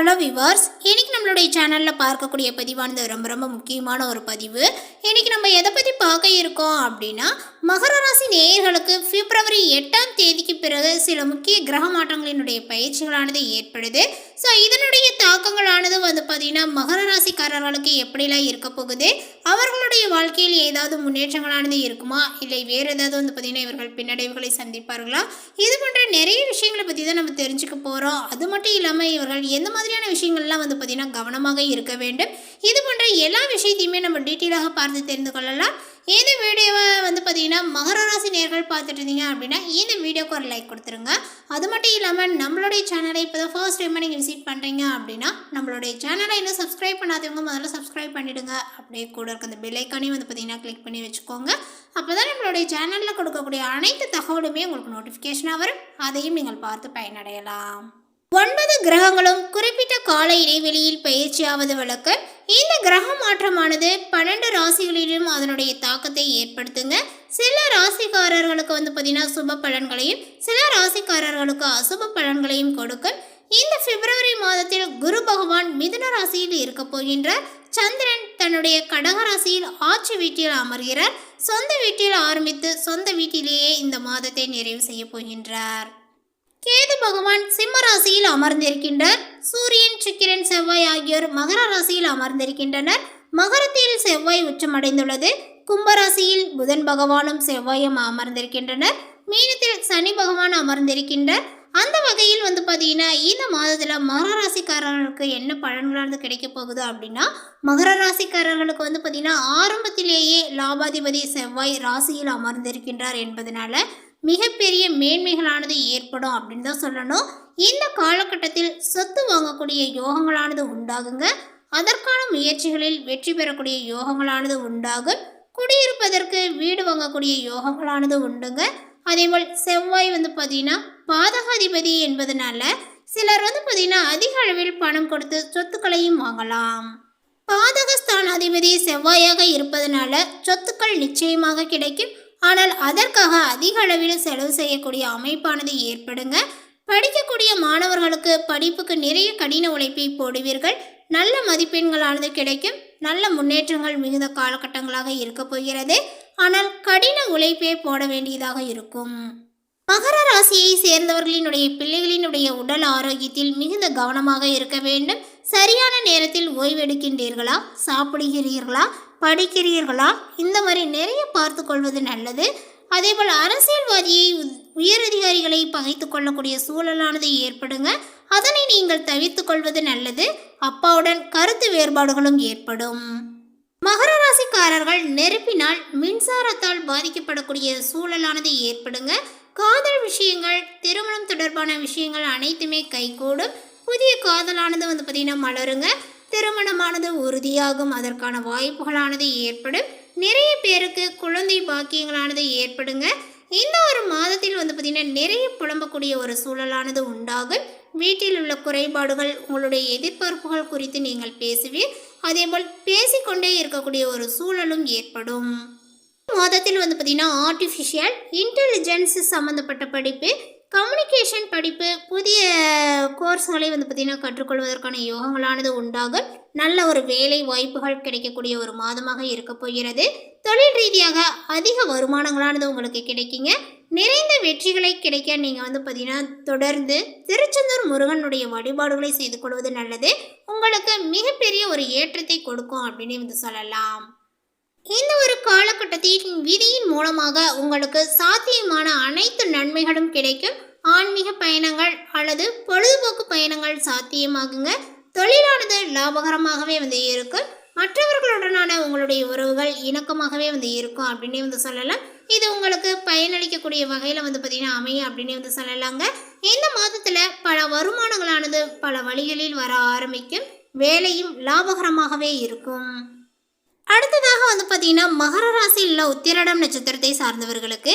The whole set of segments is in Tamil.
ஹலோ விவர்ஸ், இன்னைக்கு நம்மளுடைய சேனலில் பார்க்கக்கூடிய பதிவானது ரொம்ப முக்கியமான ஒரு பதிவு. இன்னைக்கு நம்ம எதை பற்றி பார்க்க இருக்கோம் அப்படின்னா, மகர ராசி நேயர்களுக்கு பிப்ரவரி 8ஆம் தேதிக்கு பிறகு சில முக்கிய கிரக மாற்றங்களினுடைய பயிற்சிகளானது ஏற்படுது. ஸோ இதனுடைய தாக்கங்களானது பார்த்தீங்கன்னா மகர ராசிக்காரர்களுக்கு எப்படிலாம் இருக்க போகுது, அவர்களுடைய வாழ்க்கையில் ஏதாவது முன்னேற்றங்களானது இருக்குமா, இல்லை வேறு ஏதாவது பார்த்தீங்கன்னா இவர்கள் பின்னடைவுகளை சந்திப்பார்களா, இது போன்ற நிறைய விஷயங்களை பற்றி தான் நம்ம தெரிஞ்சுக்க போகிறோம். அது மட்டும் இல்லாமல் இவர்கள் எந்த மாதிரியான விஷயங்கள்லாம் பார்த்தீங்கன்னா கவனமாக இருக்க வேண்டும், இது போன்ற எல்லா விஷயத்தையுமே நம்ம டீட்டெயிலாக பார்த்து தெரிந்து கொள்ளலாம். இந்த வீடியோவை பார்த்தீங்கன்னா மகர ராசி நேயர்கள் பார்த்துட்டு இருந்தீங்க அப்படின்னா இந்த வீடியோக்கு ஒரு லைக் கொடுத்துருங்க. அது மட்டும் இல்லாமல் நம்மளுடைய சேனலை இப்போ தான் ஃபர்ஸ்ட் டைமாக நீங்கள் விசிட் பண்ணுறீங்க அப்படின்னா நம்மளுடைய சேனலை இன்னும் சப்ஸ்கிரைப் பண்ணாதவங்க முதல்ல சப்ஸ்கிரைப் பண்ணிவிடுங்க. அப்படியே கூட இருக்க அந்த பெல் ஐக்கானையும் பார்த்தீங்கன்னா கிளிக் பண்ணி வச்சுக்கோங்க. அப்போ தான் நம்மளுடைய சேனலில் கொடுக்கக்கூடிய அனைத்து தகவலுமே உங்களுக்கு நோட்டிஃபிகேஷனாக வரும், அதையும் நீங்கள் பார்த்து பயனடையலாம். 9 கிரகங்களும் குறிப்பிட்ட கால இடைவெளியில் பயிற்சியாவது விளக்க இந்த கிரக மாற்றமானது 12 ராசிகளிலும் அதனுடைய தாக்கத்தை ஏற்படுத்துங்க. சில ராசிக்காரர்களுக்கு பார்த்தீங்கன்னா சுப பலன்களையும் சில ராசிக்காரர்களுக்கு அசுப பலன்களையும் கொடுக்கும். இந்த பிப்ரவரி மாதத்தில் குரு பகவான் மிதுன ராசியில் இருக்க போகின்றார். சந்திரன் தன்னுடைய கடக ராசியில் ஆட்சி வீட்டில் அமர்கிறார். சொந்த வீட்டில் ஆரம்பித்து சொந்த வீட்டிலேயே இந்த மாதத்தை நிறைவு செய்ய போகின்றார். கேது பகவான் சிம்ம ராசியில் அமர்ந்திருக்கின்றார். சூரியன், சுக்கிரன், செவ்வாய் ஆகியோர் மகர ராசியில் அமர்ந்திருக்கின்றனர். மகரத்தில் செவ்வாய் உச்சமடைந்துள்ளது. கும்பராசியில் புதன் பகவானும் செவ்வாயும் அமர்ந்திருக்கின்றனர். மீனத்தில் சனி பகவான் அமர்ந்திருக்கின்றார். அந்த வகையில் பார்த்தீங்கன்னா இந்த மாதத்தில் மகர ராசிக்காரர்களுக்கு என்ன பலன்களானது கிடைக்க போகுது அப்படின்னா, மகர ராசிக்காரர்களுக்கு பார்த்தீங்கன்னா ஆரம்பத்திலேயே லாபாதிபதி செவ்வாய் ராசியில் அமர்ந்திருக்கின்றார் என்பதனால மிகப்பெரிய மேன்மைகளானது ஏற்படும் அப்படின்னு தான் சொல்லணும். இந்த காலகட்டத்தில் சொத்து வாங்கக்கூடிய யோகங்களானது உண்டாகுங்க. அதற்கான முயற்சிகளில் வெற்றி பெறக்கூடிய யோகங்களானது உண்டாகும். குடியிருப்பதற்கு வீடு வாங்கக்கூடிய யோகங்களானது உண்டுங்க. அதேபோல் செவ்வாய் பார்த்தீங்கன்னா பாதகாதிபதி என்பதனால சிலர் பார்த்தீங்கன்னா அதிக அளவில் பணம் கொடுத்து சொத்துக்களையும் வாங்கலாம். பாதகஸ்தானாதிபதி செவ்வாயாக இருப்பதனால சொத்துக்கள் நிச்சயமாக கிடைக்கும். ஆனால் அதற்காக அதிக அளவில் செலவு செய்யக்கூடிய அமைப்பானது ஏற்படுங்க. படிக்கக்கூடிய மாணவர்களுக்கு படிப்புக்கு நிறைய கடின உழைப்பை போடுவீர்கள். நல்ல மதிப்பெண்களானது கிடைக்கும். நல்ல முன்னேற்றங்கள் மிகுந்த காலகட்டங்களாக இருக்க போகிறது. ஆனால் கடின உழைப்பே போட வேண்டியதாக இருக்கும். மகர ராசியை சேர்ந்தவர்களினுடைய பிள்ளைகளினுடைய உடல் ஆரோக்கியத்தில் மிகுந்த கவனமாக இருக்க வேண்டும். சரியான நேரத்தில் ஓய்வெடுக்கின்றீர்களா, சாப்பிடுகிறீர்களா, படிக்கிறீர்களா, இந்த மாதிரி நிறைய பார்த்து கொள்வது நல்லது. அதேபோல் அரசியல்வாதியை, உயரதிகாரிகளை பகைத்து கொள்ளக்கூடிய சூழலானது ஏற்படுங்க. அதனை நீங்கள் தவிர்த்து கொள்வது நல்லது. அப்பாவுடன் கருத்து வேறுபாடுகளும் ஏற்படும். மகர ராசிக்காரர்கள் நெருப்பினால், மின்சாரத்தால் பாதிக்கப்படக்கூடிய சூழலானது ஏற்படுங்க. காதல் விஷயங்கள், திருமணம் தொடர்பான விஷயங்கள் அனைத்துமே கைகூடும். புதிய காதலானது பார்த்தீங்கன்னா மலருங்க. திருமணமானது உறுதியாகும். அதற்கான வாய்ப்புகளானது ஏற்படும். நிறைய பேருக்கு குழந்தை பாக்கியங்களானது ஏற்படுங்க. இந்த ஒரு மாதத்தில் பார்த்தீங்கன்னா நிறைய புலம்பக்கூடிய ஒரு சூழலானது உண்டாகும். வீட்டில் உள்ள குறைபாடுகள், உங்களுடைய எதிர்பார்ப்புகள் குறித்து நீங்கள் பேசுவீர். அதேபோல் பேசிக்கொண்டே இருக்கக்கூடிய ஒரு சூழலும் ஏற்படும். மாதத்தில் பார்த்தீங்கன்னா ஆர்டிஃபிஷியல் இன்டெலிஜென்ஸ் சம்மந்தப்பட்ட படிப்பு, கம்யூனிகேஷன் படிப்பு, புதிய கோர்ஸ்களை பார்த்தீங்கன்னா கற்றுக்கொள்வதற்கான யோகங்களானது உண்டாகும். நல்ல ஒரு வேலை வாய்ப்புகள் கிடைக்கக்கூடிய ஒரு மாதமாக இருக்க போகிறது. தொழில் ரீதியாக அதிக வருமானங்களானது உங்களுக்கு கிடைக்குங்க. நிறைந்த வெற்றிகளை கிடைக்க நீங்கள் பார்த்தீங்கன்னா தொடர்ந்து திருச்செந்தூர் முருகனுடைய வழிபாடுகளை செய்து கொள்வது நல்லது. உங்களுக்கு மிகப்பெரிய ஒரு ஏற்றத்தை கொடுக்கும் அப்படின்னு சொல்லலாம். இந்த ஒரு காலகட்டத்தின் விதியின் மூலமாக உங்களுக்கு சாத்தியமான அனைத்து நன்மைகளும் கிடைக்கும். ஆன்மீக பயணங்கள் அல்லது பொழுதுபோக்கு பயணங்கள் சாத்தியமாகுங்க. தொழிலானது லாபகரமாகவே இருக்கும். மற்றவர்களுடனான உங்களுடைய உறவுகள் இணக்கமாகவே இருக்கும் அப்படின்னு சொல்லலாம். இது உங்களுக்கு பயனளிக்கக்கூடிய வகையில் பார்த்தீங்கன்னா அமையும் அப்படின்னு சொல்லலாங்க. இந்த மாதத்தில் பல வருமானங்களானது பல வழிகளில் வர ஆரம்பிக்கும். வேலையும் லாபகரமாகவே இருக்கும். அடுத்ததாக பார்த்தீங்கன்னா மகர ராசியில் உள்ள உத்திராடம் நட்சத்திரத்தை சார்ந்தவர்களுக்கு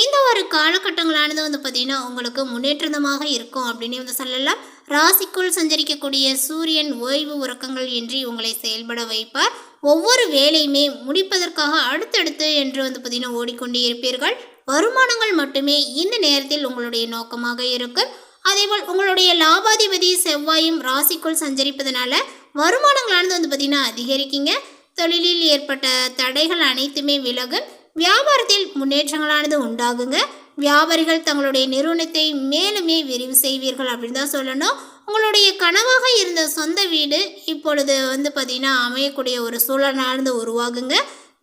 இந்த ஒரு காலகட்டங்களானது பார்த்தீங்கன்னா உங்களுக்கு முன்னேற்றமாக இருக்கும் அப்படின்னு சொல்லலாம். ராசிக்குள் சஞ்சரிக்கக்கூடிய சூரியன் ஓய்வு உறக்கங்கள் இன்றி உங்களை செயல்பட வைப்பார். ஒவ்வொரு வேலையுமே முடிப்பதற்காக அடுத்தடுத்து என்று பார்த்தீங்கன்னா ஓடிக்கொண்டே இருப்பீர்கள். வருமானங்கள் மட்டுமே இந்த நேரத்தில் உங்களுடைய நோக்கமாக இருக்கும். அதேபோல் உங்களுடைய லாபாதிபதி செவ்வாயும் ராசிக்குள் சஞ்சரிப்பதனால வருமானங்களானது பார்த்திங்கன்னா அதிகரிக்குங்க. தொழிலில் ஏற்பட்ட தடைகள் அனைத்துமே விலகும். வியாபாரத்தில் முன்னேற்றங்களானது உண்டாகுங்க. வியாபாரிகள் தங்களுடைய நிறுவனத்தை மேலுமே விரிவு செய்வீர்கள் அப்படின்னு தான் சொல்லணும். உங்களுடைய கனவாக இருந்த சொந்த வீடு இப்பொழுது பார்த்திங்கன்னா அமையக்கூடிய ஒரு சூழலானது உருவாகுங்க.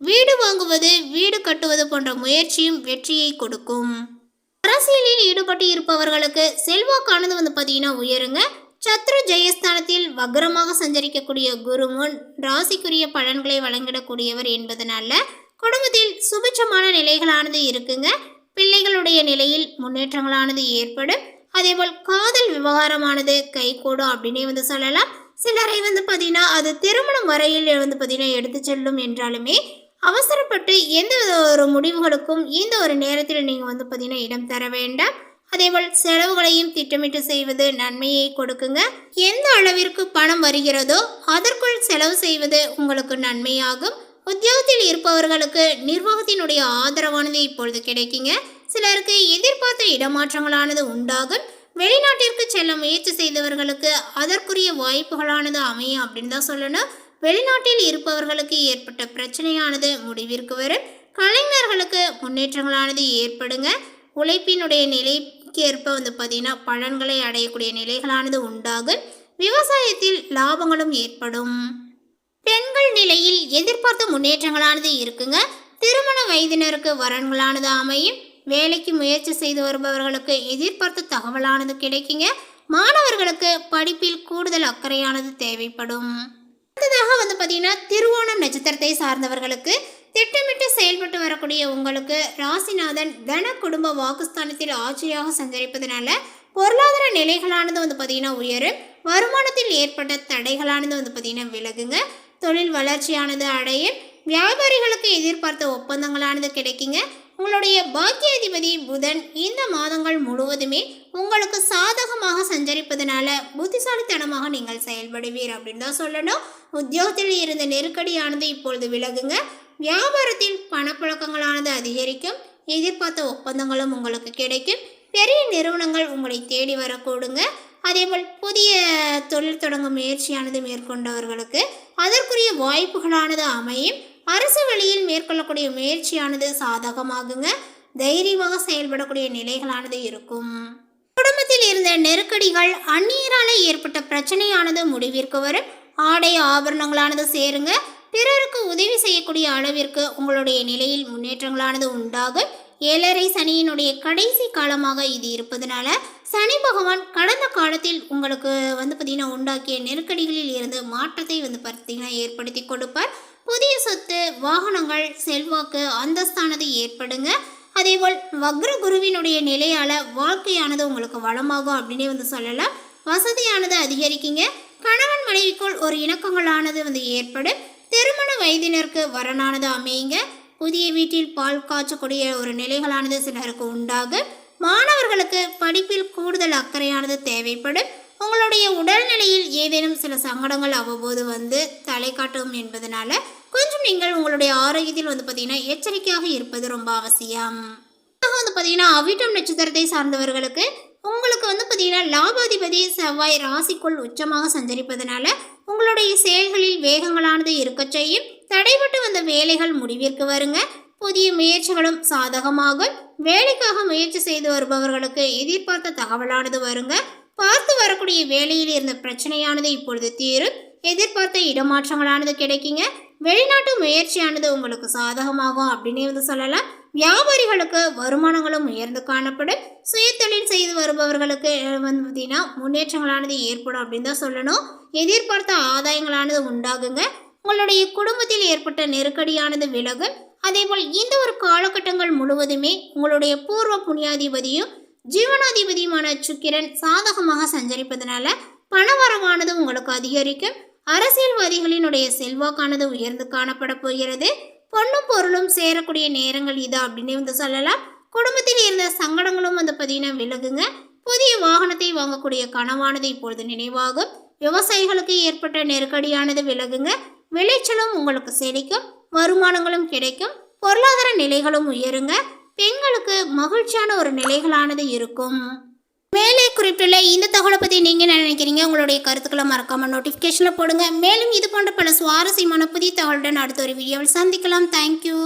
வீடு வாங்குவது, வீடு கட்டுவது போன்ற முயற்சியும் வெற்றியை கொடுக்கும். அரசியலில் ஈடுபட்டு இருப்பவர்களுக்கு செல்வாக்கானது பார்த்திங்கன்னா உயருங்க. சத்ரு ஜெயஸ்தானத்தில் வக்ரமாக சஞ்சரிக்கக்கூடிய குருமுன் ராசிக்குரிய பலன்களை வழங்கிடக்கூடியவர் என்பதனால குடும்பத்தில் சுபிட்சமான நிலைகளானது இருக்குங்க. பிள்ளைகளுடைய நிலையில் முன்னேற்றங்களானது ஏற்படும். அதேபோல் காதல் விவகாரமானது கைகூடும் அப்படின்னே சொல்லலாம். சிலரை பார்த்தீங்கன்னா அது திருமணம் வரையில் பார்த்தீங்கன்னா எடுத்து செல்லும் என்றாலுமே அவசரப்பட்டு எந்த ஒரு முடிவுகளுக்கும் இந்த ஒரு நேரத்தில் நீங்கள் பார்த்தீங்கன்னா இடம் தர வேண்டாம். அதேபோல் செலவுகளையும் திட்டமிட்டு செய்வது நன்மையை கொடுக்குங்க. எந்த அளவிற்கு பணம் வருகிறதோ அதற்குள் செலவு செய்வது உங்களுக்கு நன்மையாகும். உத்தியோகத்தில் இருப்பவர்களுக்கு நிர்வாகத்தினுடைய ஆதரவானது இப்பொழுது கிடைக்குங்க. சிலருக்கு எதிர்பார்த்த இடமாற்றங்களானது உண்டாகும். வெளிநாட்டிற்கு செல்ல முயற்சி செய்தவர்களுக்கு அதற்குரிய வாய்ப்புகளானது அமையும் அப்படின்னு தான் சொல்லணும். வெளிநாட்டில் இருப்பவர்களுக்கு ஏற்பட்ட பிரச்சனையானது முடிவிற்கு வரும். கலைஞர்களுக்கு முன்னேற்றங்களானது ஏற்படுங்க. உழைப்பினுடைய நிலைக்கு ஏற்ப பார்த்தீங்கன்னா பலன்களை அடையக்கூடிய நிலைகளானது உண்டாகும். விவசாயத்தில் லாபங்களும் ஏற்படும். பெண்கள் நிலையில் எதிர்பார்த்த முன்னேற்றங்களானது இருக்குங்க. திருமண வயதினருக்கு வரன்களானது அமையும். வேலைக்கு முயற்சி செய்து வருபவர்களுக்கு எதிர்பார்த்த தகவலானது கிடைக்குங்க. மாணவர்களுக்கு படிப்பில் கூடுதல் அக்கறையானது தேவைப்படும். அடுத்ததாக பார்த்தீங்கன்னா திருவோணம் நட்சத்திரத்தை சார்ந்தவர்களுக்கு திட்டமிட்டு செயல்பட்டு வரக்கூடிய உங்களுக்கு ராசிநாதன் தன குடும்ப வாக்குஸ்தானத்தில் ஆட்சியாக சஞ்சரிப்பதனால பொருளாதார நிலைகளானது பார்த்தீங்கன்னா உயரும். வருமானத்தில் ஏற்பட்ட தடைகளானது பார்த்தீங்கன்னா விலகுங்க. தொழில் வளர்ச்சியானது அடையும். வியாபாரிகளுக்கு எதிர்பார்த்த ஒப்பந்தங்களானது கிடைக்குங்க. உங்களுடைய பாக்கியாதிபதி புதன் இந்த மாதங்கள் முழுவதுமே உங்களுக்கு சாதகமாக சஞ்சரிப்பதனால புத்திசாலித்தனமாக நீங்கள் செயல்படுவீர் அப்படின்னு தான் சொல்லணும். உத்தியோகத்தில் இருந்த நெருக்கடியானது இப்பொழுது விலகுங்க. வியாபாரத்தில் பணப்புழக்கங்களானது அதிகரிக்கும். எதிர்பார்த்த ஒப்பந்தங்களும் உங்களுக்கு கிடைக்கும். பெரிய நிறுவனங்கள் உங்களை தேடி வரக்கூடுங்க. அதேபோல் புதிய தொழில் தொடங்கும் முயற்சியானது மேற்கொண்டவர்களுக்கு அதற்குரிய வாய்ப்புகளானது அமையும். அரசு வழியில் மேற்கொள்ளக்கூடிய முயற்சியானது சாதகமாகுங்க. தைரியமாக செயல்படக்கூடிய நிலைகளானது இருக்கும். குடும்பத்தில் இருந்த நெருக்கடிகள், அந்நியரால் ஏற்பட்ட பிரச்சனையானது முடிவிற்கு வரும். ஆடை ஆபரணங்களானது சேருங்க. பிறருக்கு உதவி செய்யக்கூடிய அளவிற்கு உங்களுடைய நிலையில் முன்னேற்றங்களானது உண்டாகும். 7.5 சனியினுடைய கடைசி காலமாக இது இருப்பதனால சனி பகவான் கடந்த காலத்தில் உங்களுக்கு பார்த்தீங்கன்னா உண்டாக்கிய நெருக்கடிகளில் இருந்து மாற்றத்தை பார்த்தீங்கன்னா ஏற்படுத்தி கொடுப்பார். புதிய சொத்து, வாகனங்கள், செல்வாக்கு, அந்தஸ்தானது ஏற்படுங்க. அதேபோல் வக்ர குருவினுடைய நிலையால் வாழ்க்கையானது உங்களுக்கு வளமாகும் அப்படின்னே சொல்லலாம். வசதியானது அதிகரிக்குங்க. கணவன் மனைவிக்குள் ஒரு இணக்கங்களானது ஏற்படும். திருமண வயதினருக்கு வரனானது அமையுங்க. புதிய வீட்டில் பால் காய்ச்சக்கூடிய ஒரு நிலைகளானது சிலருக்கு உண்டாகும். மாணவர்களுக்கு படிப்பில் கூடுதல் அக்கறையானது தேவைப்படும். உங்களுடைய உடல்நிலையில் ஏதேனும் சில சங்கடங்கள் அவ்வப்போது தலை காட்டும் என்பதனால கொஞ்சம் நீங்கள் உங்களுடைய ஆரோக்கியத்தில் பார்த்தீங்கன்னா எச்சரிக்கையாக இருப்பது ரொம்ப அவசியம். பார்த்தீங்கன்னா அவிட்டம் நட்சத்திரத்தை சார்ந்தவர்களுக்கு உங்களுக்கு பார்த்தீங்கன்னா லாபாதிபதி செவ்வாய் ராசிக்குள் உச்சமாக சஞ்சரிப்பதனால உங்களுடைய செயல்களில் வேகங்களானது இருக்க செய்யும். தடைபட்டு வந்த வேலைகள் முடிவிற்கு வருங்க. புதிய முயற்சிகளும் சாதகமாகும். வேலைக்காக முயற்சி செய்து வருபவர்களுக்கு எதிர்பார்த்த தகவலானது வருங்க. பார்த்து வரக்கூடிய வேலையில் இருந்த பிரச்சனையானது இப்பொழுது தீரும். எதிர்பார்த்த இடமாற்றங்களானது கிடைக்குங்க. வெளிநாட்டு முயற்சியானது உங்களுக்கு சாதகமாகும் அப்படின்னே சொல்லலாம். வியாபாரிகளுக்கு வருமானங்களும் உயர்ந்து காணப்படும். சுயதொழில் செய்து வருபவர்களுக்கு பார்த்தீங்கன்னா முன்னேற்றங்களானது ஏற்படும் அப்படின்னு தான் சொல்லணும். எதிர்பார்த்த ஆதாயங்களானது உண்டாகுங்க. உங்களுடைய குடும்பத்தில் ஏற்பட்ட நெருக்கடியானது விலகும். அதேபோல் இந்த ஒரு காலகட்டங்கள் முழுவதுமே உங்களுடைய பூர்வ புண்ணியாதிபதியும் ஜீவனாதிபதியுமான சுக்கிரன் சாதகமாக சஞ்சரிப்பதனால பணவரவானது உங்களுக்கு அதிகரிக்கும். அரசியல்வாதிகளினுடைய செல்வாக்கானது உயர்ந்து காணப்பட போகிறது. பொண்ணும் பொருளும் சேரக்கூடிய நேரங்கள் இது அப்படின்னு சொல்லலாம். குடும்பத்தில் இருந்த சங்கடங்களும் பார்த்தீங்கன்னா விலகுங்க. புதிய வாகனத்தை வாங்கக்கூடிய கனவானது இப்பொழுது நினைவாகும். விவசாயிகளுக்கு ஏற்பட்ட நெருக்கடியானது விலகுங்க. விளைச்சலும் உங்களுக்கு செழிக்கும். வருமானங்களும் கிடைக்கும். பொருளாதார நிலைகளும் உயருங்க. பெண்களுக்கு மகிழ்ச்சியான ஒரு நிலைகளானது இருக்கும். மேலே குறிப்பிட்டுள்ள இந்த தகவலை பற்றி நீங்கள் என்ன நினைக்கிறீங்க? உங்களுடைய கருத்துக்களை மறக்காமல் நோட்டிஃபிகேஷனில் போடுங்க. மேலும் இது போன்ற பல சுவாரஸ்யமான புதிய தகவலுடன் அடுத்த ஒரு வீடியோவில் சந்திக்கலாம். தேங்க்யூ.